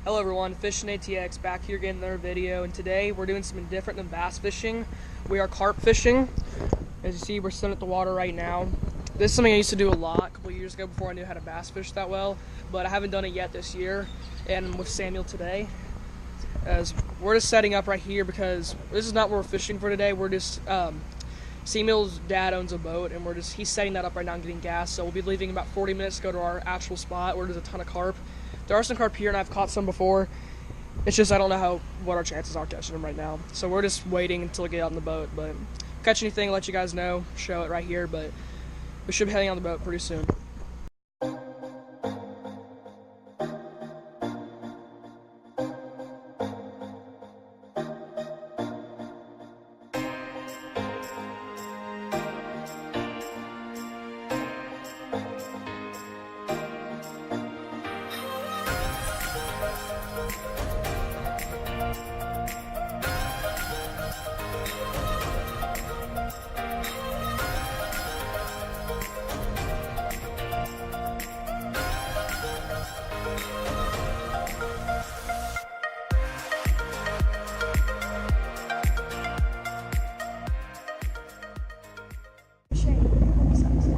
Hello everyone, Fishing ATX back here getting another video, and today we're doing something different than bass fishing. We are carp fishing. As you see, we're sitting at the water right now. This is something I used to do a lot a couple of years ago before I knew how to bass fish that well, but I haven't done it yet this year, and I'm with Samuel today. As we're just setting up right here because this is not what we're fishing for today. We're just, Samuel's dad owns a boat, and he's setting that up right now and getting gas, so we'll be leaving in about 40 minutes to go to our actual spot where there's a ton of carp. There are some carp here, and I've caught some before. It's just I don't know what our chances are catching them right now. So we're just waiting until we get out on the boat. But if we catch anything, let you guys know, show it right here. But we should be heading on the boat pretty soon.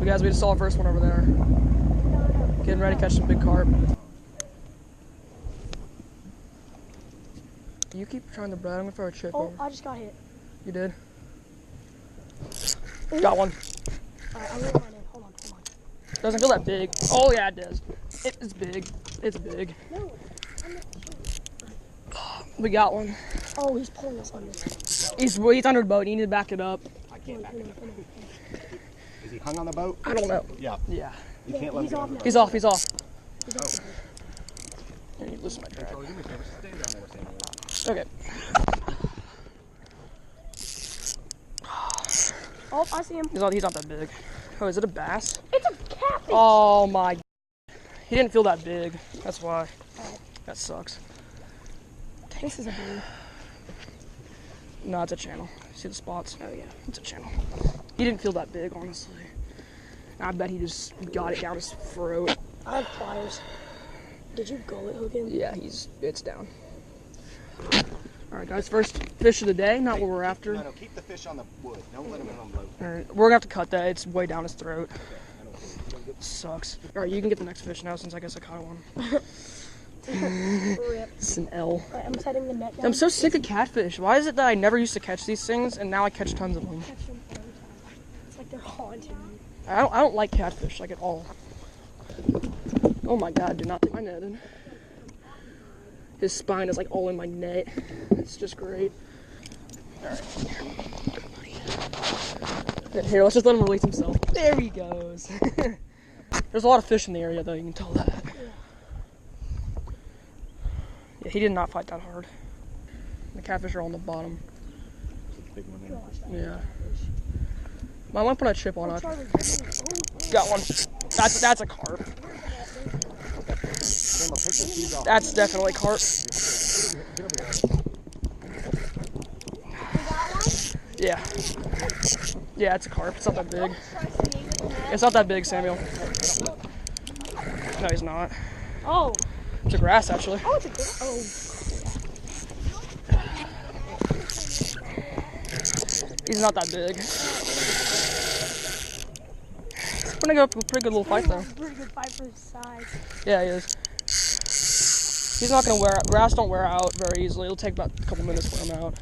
Guys, we just saw our first one over there. Getting ready to catch some big carp. You keep trying to bread. I'm gonna throw a chip over. I just got hit. You did? Got one. Alright, I'm ready in. Hold on. Doesn't feel that big. Oh yeah, it does. It's big. It's big. No, I'm not sure. We got one. Oh, he's pulling us under. He's under the boat. You need to back it up. I can't back it up. Is he hung on the boat? I don't know. Yeah. Yeah. You can't let him go. He's off. He's off. Oh. Here, you loosen my drag. Stay down there, Okay. Samuel. Oh, I see him. He's not that big. Oh, is it a bass? It's a catfish. Oh my. He didn't feel that big. That's why. That sucks. This is a blue. No, it's a channel. See the spots? Oh yeah. It's a channel. He didn't feel that big, honestly. I bet he just got it down his throat. I have pliers. Did you gullet hook him? Yeah, it's down. Alright guys, first fish of the day, not what we're after. No, keep the fish on the wood. Don't let him in on the boat. Alright, we're gonna have to cut that. It's way down his throat. Sucks. Alright, you can get the next fish now since I guess I caught one. Rip. It's an L. Right, I'm setting the net down. I'm so sick of catfish. Why is it that I never used to catch these things and now I catch tons of them? Catch them every time. It's like they're haunting me. I don't like catfish, like at all. Oh my god, do not take my net in. His spine is like all in my net. It's just great. Alright. Here, let's just let him release himself. There he goes. There's a lot of fish in the area though, you can tell that. Yeah, he did not fight that hard. The catfish are on the bottom. Big one Yeah. I might put a chip on it. Got one. That's a carp. That's definitely carp. Yeah. Yeah, it's a carp. It's not that big. It's not that big, Samuel. No, he's not. Oh. It's a grass, actually. Oh, it's a grass. Oh. He's not that big. He's putting up a pretty good little fight, though. Pretty good fight for his size. Yeah, he is. He's not gonna wear out. Grass don't wear out very easily. It'll take about a couple minutes for him out.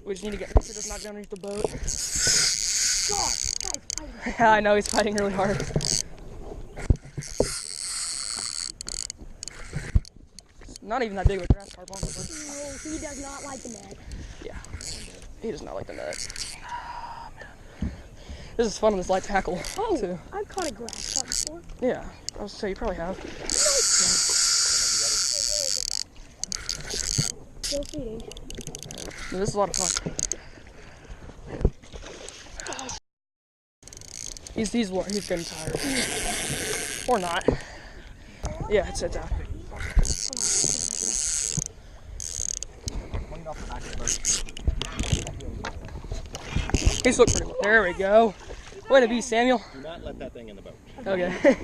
We just need to get sure it does not get underneath the boat. God, guys, Yeah, I know he's fighting really hard. It's not even that big of a grass carp, honestly. No, he does not like the net. Yeah, he does not like the net. Oh, man. This is fun on this light tackle, too. I've caught a grass carp before. Yeah, I was saying you probably have. Still feeding. Yeah, this is a lot of fun. He's getting tired. Or not. Yeah, it's down. He's looking pretty well. There we go. Way to be, Samuel. Do not let that thing in the boat. Okay.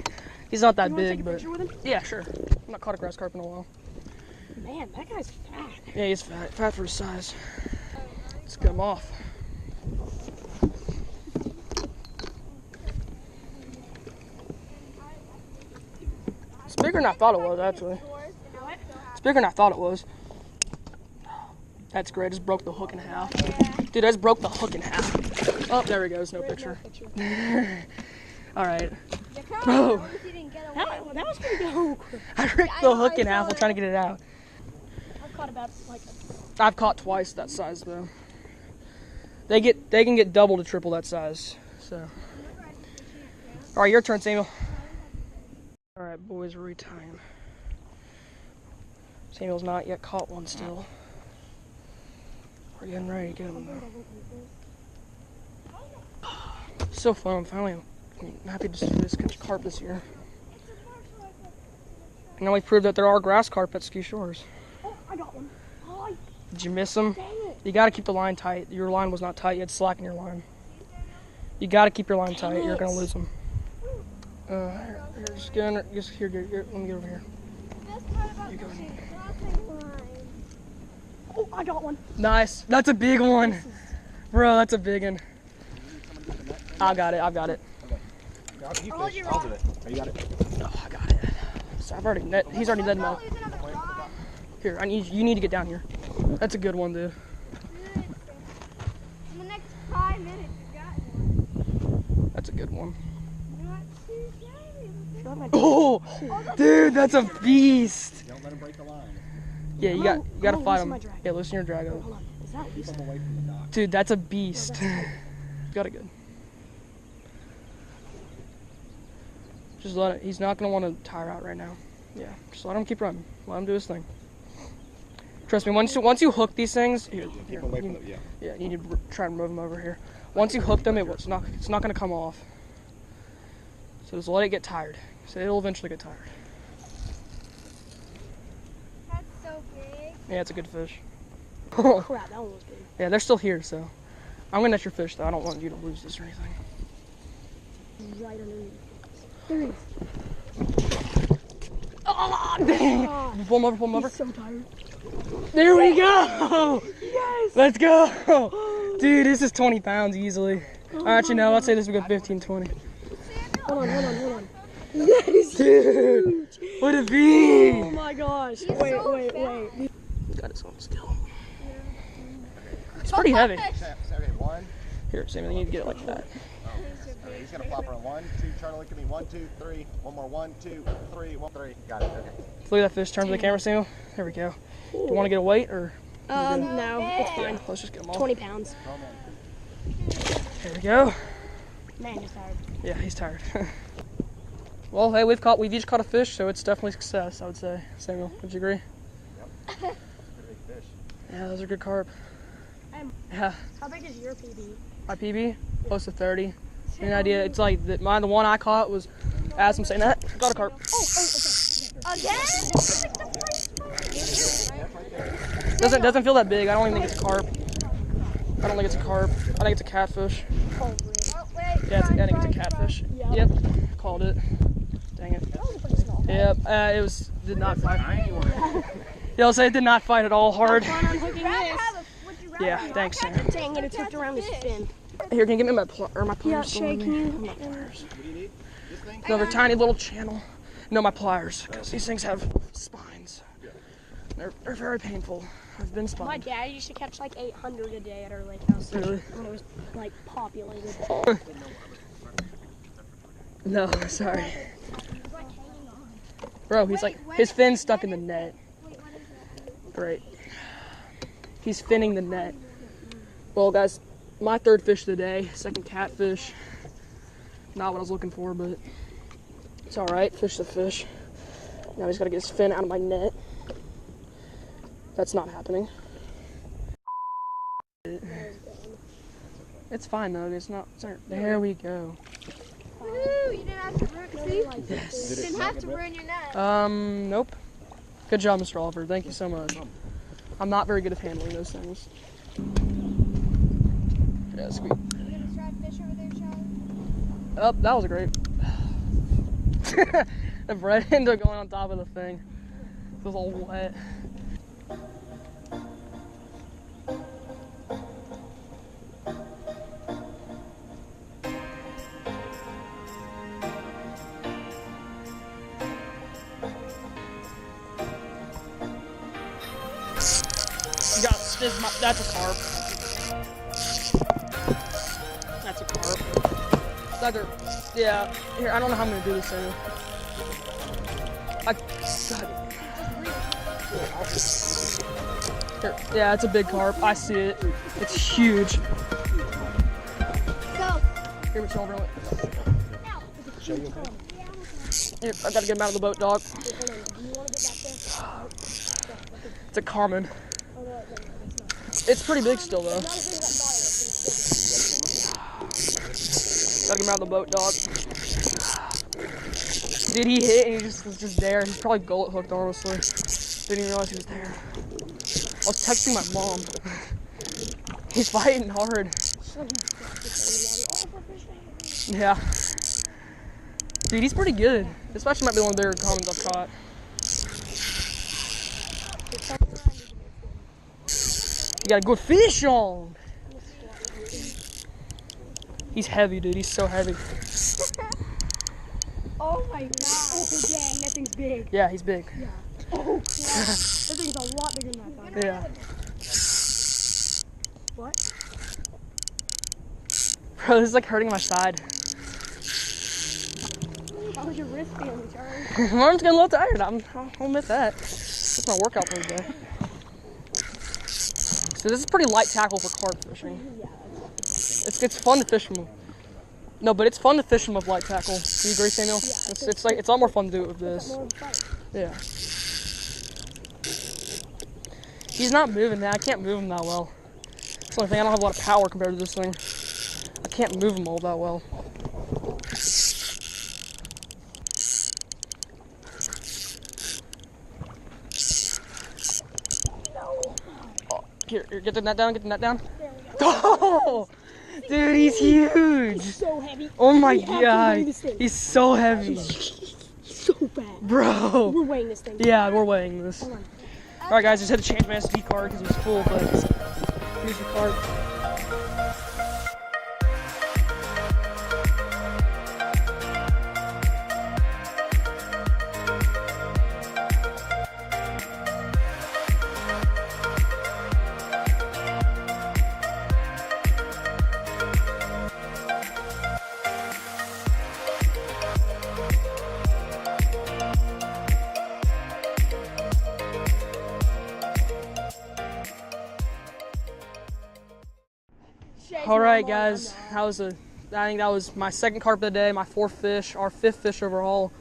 He's not that You wanna take big, a but picture with him? yeah, sure. I've not caught a grass carp in a while. Man, that guy's fat. Yeah, he's fat for his size. Let's get him off. It's bigger than I thought it was, actually. It's bigger than I thought it was. That's great. I just broke the hook in half. Dude, I just broke the hook in half. Oh, there he goes. No picture. All right. Bro, That was pretty good. I ripped the hook in half while trying to get it out. I've caught about like I've caught twice that size though. They can get double to triple that size. So. All right, your turn, Samuel. All right, boys, we're retying. Samuel's not yet caught one still. We're getting ready to get him though. So fun. I'm finally happy to see this catch carp this year. And now we proved that there are grass carp at Ski Shores. Oh, I got one. Oh, Did you miss them? dang it. You got to keep the line tight. Your line was not tight. You had slack in your line. You got to keep your line tight. You're gonna lose them. Here, just get in there. Just here. Let me get over here. You go. Oh, I got one. Nice. That's a big one, bro. That's a big one. I got it. I've got it. Okay. You fish. I'll do it. Oh, you got it. Oh, I got it. So I've already net. He's already dead now. Here, you need to get down here. That's a good one, dude. In the next 5 minutes, you got one. That's a good one. Not too shabby. Oh, dude, that's a beast. Don't let him break the line. Yeah, you gotta I'm fight loosen him. my drag. Yeah, loosen your drag up. Hold on. Is that Keep him away from the dock. Dude, that's a beast. Got it good. Just let it. He's not gonna want to tire out right now. Yeah, just let him keep running. Let him do his thing. Trust me. Once you hook these things, here, Keep him away from the, yeah. yeah, you need to try and move them over here. Once you hook them, it's not gonna come off. So just let it get tired. So it'll eventually get tired. That's so big. Yeah, it's a good fish. crap? That one was big. Yeah, they're still here, so I'm gonna net your fish though. I don't want you to lose this or anything. Right underneath. There he is. Oh, dang! God, Pull him over. Pull him over. he's so tired. There we go! Yes! Let's go! Dude, this is 20 pounds easily. Actually, no, I'd say this would go 15, 20. Hold on. Yes! Dude! What a beast! Oh my gosh. He's Wait. so Got his own still. It's pretty heavy. Okay, one. Here, Sammy, you need to get it like that. He's gonna flop on 1, 2. Try to look at me. 1, 2, 3. One more. 1, 2, 3. 1, 3. Got it. Okay. Look at that fish. Turn to the camera, Samuel. There we go. Do you want to get a weight or? No, it's fine. Let's just get them all. 20 pounds. Oh man. There we go. Man, he's tired. Yeah, he's tired. Well, hey, we've each caught a fish, so it's definitely success, I would say. Samuel, would you agree? Yep. Pretty big fish. Yeah, those are good carp. Yeah, How big is your PB? my PB, close to 30. Any idea? It's like the one I caught was, as I'm saying that, got a carp. Doesn't feel that big. I don't even think it's a carp. I don't think it's a carp. I think it's a catfish. Oh, wait. Yeah, I think it's a catfish. Yep, called it. Dang it. That was a pretty small. Yep, did not fight. Yeah, I'll say it did not fight at all hard. Fun unhooking this. Yeah, thanks, Sam. Dang it, it's hooked around his fin. Here, can you give me my pliers? Yeah, Shay, can you? My pliers. What do you need? This thing? Another tiny little channel. No, my pliers, because these things have spines. They're very painful. I've been My spined. dad used to catch like 800 a day at our lake house. Really? When it was like populated. No, sorry. Bro, he's like, his fin's stuck in the net. Great. He's finning the net. Well, guys, my third fish of the day, second catfish. Not what I was looking for, but it's all right. Fish the fish. Now he's got to get his fin out of my net. That's not happening. It's fine though. It's not. There we go. Woo, you didn't have to ruin, see? Yes. You didn't have to ruin your net. Nope. Good job, Mr. Oliver. Thank you so much. I'm not very good at handling those things. Yeah, sweet. Are we gonna try fish over there, Charlie? Oh, that was great. The bread ended up going on top of the thing. It was all wet. You got this. That's a carp. That's a carp. Another. Yeah. Here, I don't know how I'm gonna do this anymore. Here, yeah, it's a big carp. I see it. It's huge. Go. Here, it's over. Show you. Here, I gotta get him out of the boat, dog. Wait, hold on. Do you want to get back there? It's a carmen. Oh, no, it's not. It's pretty big still, though. Not as big as I thought it was. Gotta get him out of the boat, dog. Did he hit and he was just there? He's probably gullet hooked, honestly. Didn't even realize he was there. I was texting my mom. He's fighting hard. Yeah. Dude, he's pretty good. This actually might be one of the bigger commons I've caught. You got a good fish on. He's heavy, dude. He's so heavy. Oh my god. Oh dang, that thing's big. Yeah, he's big. Yeah. Oh crap. That thing's a lot bigger than I thought. Yeah. What? Bro, this is like hurting my side. How was your wrist feeling, Charlie? My arm's getting a little tired. I'll admit that. That's my workout for the day. So this is pretty light tackle for carp fishing. It's fun to fish them. No, but it's fun to fish them with light tackle. Do you agree, Samuel? Yeah, it's a lot more fun to do it with this. Yeah. He's not moving now. I can't move him that well. That's the only thing. I don't have a lot of power compared to this thing. I can't move him all that well. Oh, here, get the net down. Get the net down. Oh, dude, he's huge. So heavy. Oh my We have to god, weigh this thing. he's so heavy, So bad. bro. We're weighing this thing. Yeah, we're weighing this. Hold on. All right, guys, just had to change my SD card because it was full, but here's the card. All right, guys, I think that was my second carp of the day, my fourth fish, our fifth fish overall.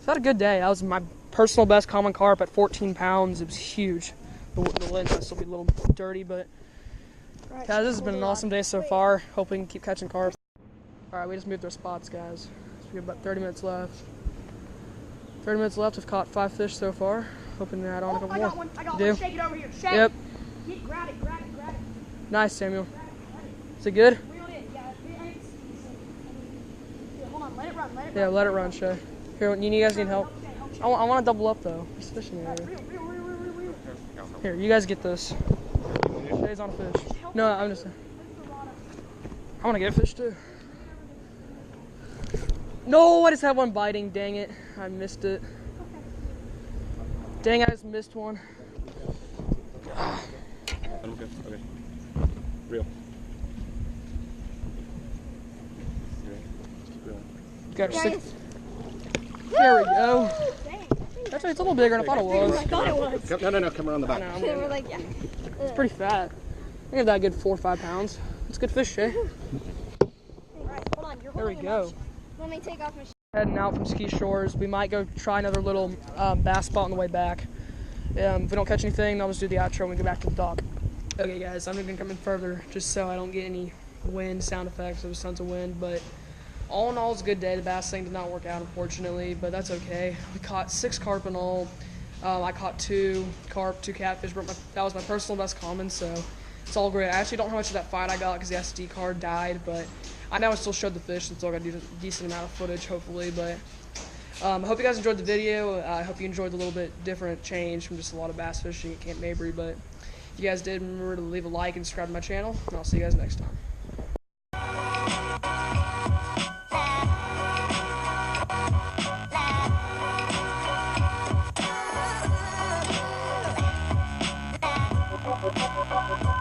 So I had a good day. That was my personal best common carp at 14 pounds. It was huge. The lens might still be a little dirty, but guys, this has been an awesome day so far. Hoping we can keep catching carp. All right, we just moved our spots, guys. So we have about 30 minutes left. 30 minutes left. I've caught 5 fish so far. Hoping to add on a couple I more. got one. I got You one. do? Shake it over here. Shake. Yep. Grab it. Grab it. Grab it. Nice, Samuel. Is it good? Reel it in. Yeah. Here, hold on. Let it run. Let it Yeah, run. let it run, Shay. Here, you guys need help? I want to double up though. There's fish in the area. Reel. Here, you guys get this. Shay's on a fish. No, I'm just. I want to get a fish too. No, I just had one biting. Dang it, I missed it. Dang, I just missed one. Okay. Real. Got her 6. There we go. Actually, it's a little bigger than I thought it was. I thought it was. No, come around the back. I know, We're like, yeah. it's pretty fat. I think that good 4 or 5 pounds. It's good fish, Shay. Alright, hold on. You're There we holding go. it. Let me take off my Heading out from Ski Shores. We might go try another little bass spot on the way back. If we don't catch anything, I'll just do the outro when we get back to the dock. Okay, guys, I'm even coming further just so I don't get any wind sound effects. There was tons of wind, but all in all, it's a good day. The bass thing did not work out, unfortunately, but that's okay. We caught 6 carp in all. I caught 2 carp, 2 catfish. But that was my personal best common, so it's all great. I actually don't know how much of that fight I got because the SD card died, but I know I still showed the fish, and still got a decent amount of footage, hopefully. But I hope you guys enjoyed the video. I hope you enjoyed the little bit different change from just a lot of bass fishing at Camp Mabry. But if you guys did, remember to leave a like and subscribe to my channel, and I'll see you guys next time. Thank you.